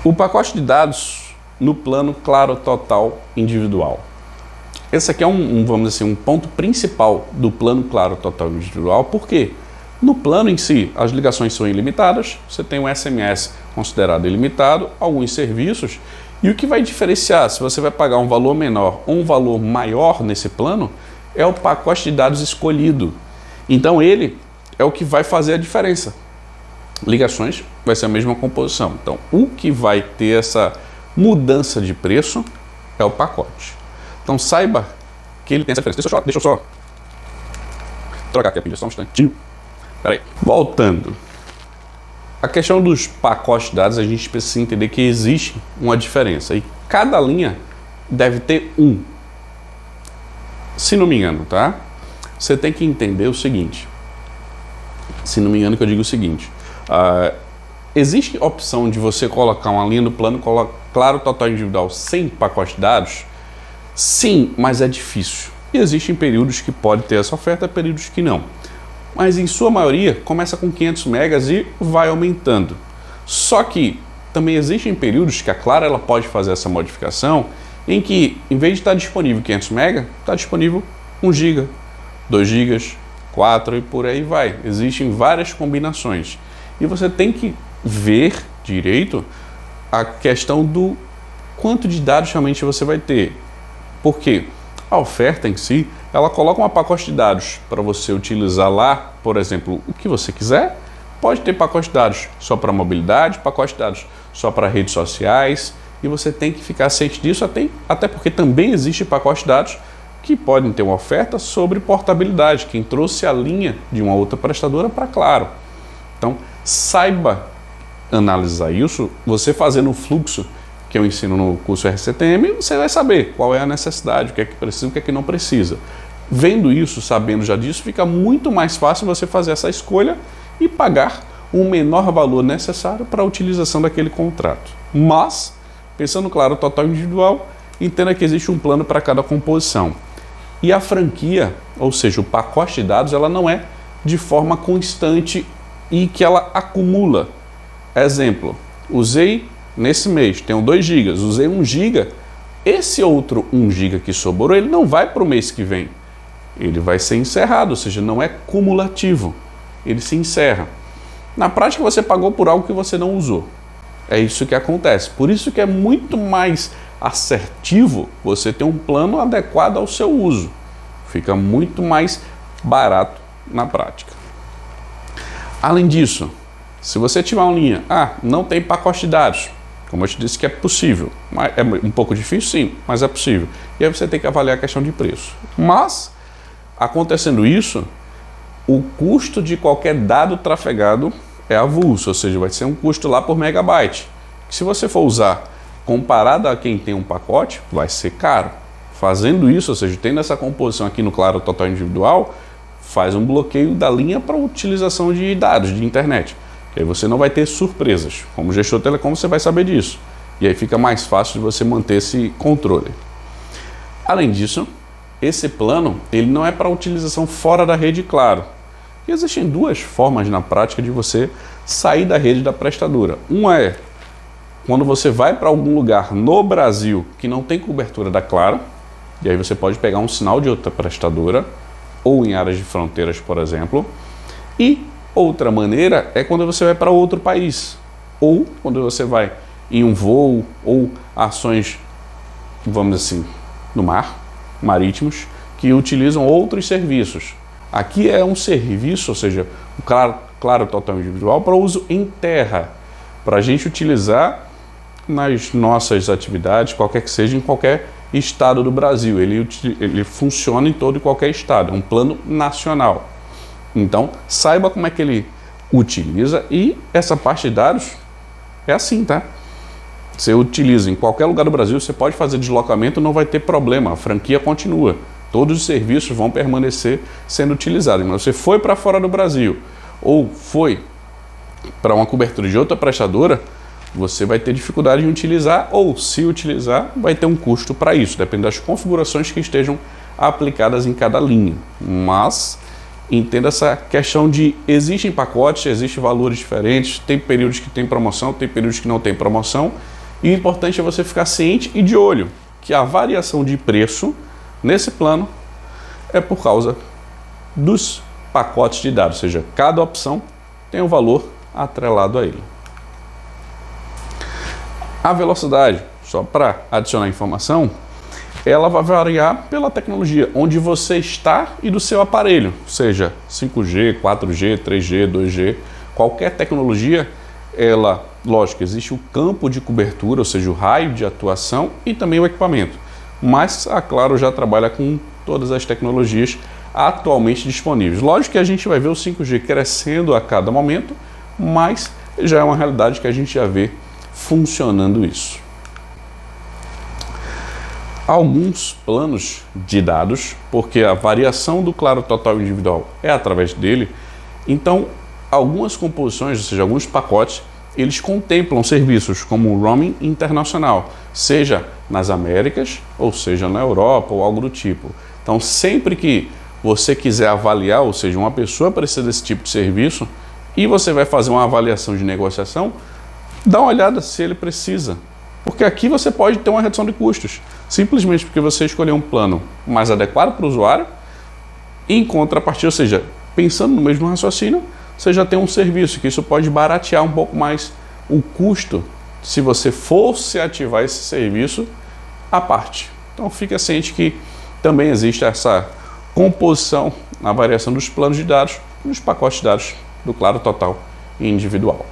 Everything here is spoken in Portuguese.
O pacote de dados no plano Claro Total Individual. Esse aqui é vamos dizer assim, um ponto principal do plano Claro Total Individual, porque no plano em si as ligações são ilimitadas, você tem um SMS considerado ilimitado, alguns serviços, e o que vai diferenciar se você vai pagar um valor menor ou um valor maior nesse plano é o pacote de dados escolhido. Então ele é o que vai fazer a diferença. Ligações vai ser a mesma composição. Então o que vai ter essa mudança de preço é o pacote. Então saiba que ele tem essa diferença. Deixa eu só trocar aqui a pilha, só um instantinho. Peraí. Voltando. A questão dos pacotes de dados, a gente precisa entender que existe uma diferença. E cada linha deve ter um. Se não me engano, tá? Você tem que entender o seguinte. Se não me engano, que eu digo o seguinte. Existe a opção de você colocar uma linha no plano Claro Total Individual sem pacote de dados? Sim, mas é difícil. E existem períodos que pode ter essa oferta, períodos que não. Mas em sua maioria começa com 500 megas e vai aumentando. Só que também existem períodos que a Claro ela pode fazer essa modificação em que, em vez de estar disponível 500 MB, está disponível 1 GB, 2 GB, 4 e por aí vai. Existem várias combinações. E você tem que ver direito a questão do quanto de dados realmente você vai ter. Porque a oferta em si, ela coloca um pacote de dados para você utilizar lá, por exemplo, o que você quiser. Pode ter pacote de dados só para mobilidade, pacote de dados só para redes sociais, e você tem que ficar ciente disso, até porque também existe pacote de dados que podem ter uma oferta sobre portabilidade, quem trouxe a linha de uma outra prestadora para Claro. Então, saiba analisar isso, você fazendo o fluxo que eu ensino no curso RCTM, você vai saber qual é a necessidade, o que é que precisa, o que é que não precisa. Vendo isso, sabendo já disso, fica muito mais fácil você fazer essa escolha e pagar um menor valor necessário para a utilização daquele contrato. Mas, pensando claro, total individual, entenda que existe um plano para cada composição. E a franquia, ou seja, o pacote de dados, ela não é de forma constante e que ela acumula. Exemplo, usei nesse mês, tenho 2 GB, usei 1 GB, esse outro 1 GB que sobrou, ele não vai para o mês que vem. Ele vai ser encerrado, ou seja, não é cumulativo. Ele se encerra. Na prática, você pagou por algo que você não usou. É isso que acontece. Por isso que é muito mais assertivo você ter um plano adequado ao seu uso. Fica muito mais barato na prática. Além disso, se você tiver uma linha, não tem pacote de dados, como eu te disse que é possível, é um pouco difícil sim, mas é possível. E aí você tem que avaliar a questão de preço. Mas, acontecendo isso, o custo de qualquer dado trafegado é avulso, ou seja, vai ser um custo lá por megabyte. Se você for usar comparado a quem tem um pacote, vai ser caro. Fazendo isso, ou seja, tendo essa composição aqui no Claro Total Individual, faz um bloqueio da linha para utilização de dados de internet. E aí você não vai ter surpresas. Como gestor telecom, você vai saber disso. E aí fica mais fácil de você manter esse controle. Além disso, esse plano ele não é para utilização fora da rede Claro. E existem 2 formas na prática de você sair da rede da prestadora. Uma é quando você vai para algum lugar no Brasil que não tem cobertura da Claro, e aí você pode pegar um sinal de outra prestadora, ou em áreas de fronteiras, por exemplo. E outra maneira é quando você vai para outro país, ou quando você vai em um voo, ou ações, vamos dizer assim, no mar, marítimos, que utilizam outros serviços. Aqui é um serviço, ou seja, o Claro Total Individual para uso em terra, para a gente utilizar nas nossas atividades, qualquer que seja, em qualquer estado do Brasil. Ele funciona em todo e qualquer estado, é um plano nacional. Então, saiba como é que ele utiliza e essa parte de dados é assim, tá? Você utiliza em qualquer lugar do Brasil, você pode fazer deslocamento, não vai ter problema, a franquia continua. Todos os serviços vão permanecer sendo utilizados. Mas você foi para fora do Brasil ou foi para uma cobertura de outra prestadora, você vai ter dificuldade em utilizar ou, se utilizar, vai ter um custo para isso. Depende das configurações que estejam aplicadas em cada linha. Mas entenda essa questão de existem pacotes, existem valores diferentes, tem períodos que tem promoção, tem períodos que não tem promoção E o importante é você ficar ciente e de olho que a variação de preço nesse plano é por causa dos pacotes de dados, ou seja, cada opção tem um valor atrelado a ele. A velocidade, só para adicionar informação, ela vai variar pela tecnologia, onde você está e do seu aparelho, seja 5G, 4G, 3G, 2G, qualquer tecnologia, ela, lógico, existe o campo de cobertura, ou seja, o raio de atuação e também o equipamento. Mas a Claro já trabalha com todas as tecnologias atualmente disponíveis. Lógico que a gente vai ver o 5G crescendo a cada momento, mas já é uma realidade que a gente já vê funcionando isso. Alguns planos de dados, porque a variação do Claro Total individual é através dele, então algumas composições, ou seja, alguns pacotes, eles contemplam serviços como o roaming internacional, seja nas Américas, ou seja na Europa, ou algo do tipo. Então sempre que você quiser avaliar, ou seja, uma pessoa precisa desse tipo de serviço, e você vai fazer uma avaliação de negociação, dá uma olhada se ele precisa. Porque aqui você pode ter uma redução de custos, simplesmente porque você escolheu um plano mais adequado para o usuário, e em contrapartida, ou seja, pensando no mesmo raciocínio, você já tem um serviço, que isso pode baratear um pouco mais o custo se você fosse ativar esse serviço à parte. Então fica ciente que também existe essa composição na variação dos planos de dados e dos pacotes de dados do Claro Total e individual.